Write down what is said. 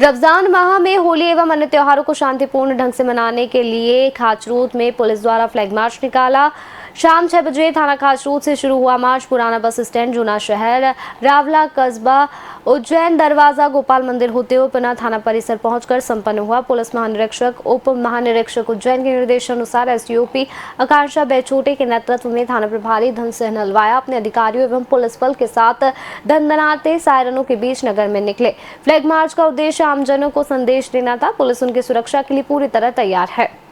रमजान माह में होली एवं अन्य त्योहारों को शांतिपूर्ण ढंग से मनाने के लिए खाचरूद में पुलिस द्वारा फ्लैग मार्च निकाला। शाम 6 बजे थाना खाचरूद से शुरू हुआ मार्च पुराना बस स्टैंड, जूना शहर, रावला कस्बा, उज्जैन दरवाजा, गोपाल मंदिर होते हुए पुनः थाना परिसर पहुंचकर संपन्न हुआ। पुलिस महानिरीक्षक उप महानिरीक्षक उज्जैन के निर्देशानुसार एसडीओपी आकांक्षा बेचोटे के नेतृत्व में थाना प्रभारी धन सिंह नलवाया अपने अधिकारियों एवं पुलिस बल के साथ धनधनाते सायरनों के बीच नगर में निकले। फ्लैग मार्च का उद्देश्य आमजनों को संदेश देना था। पुलिस उनकी सुरक्षा के लिए पूरी तरह तैयार है।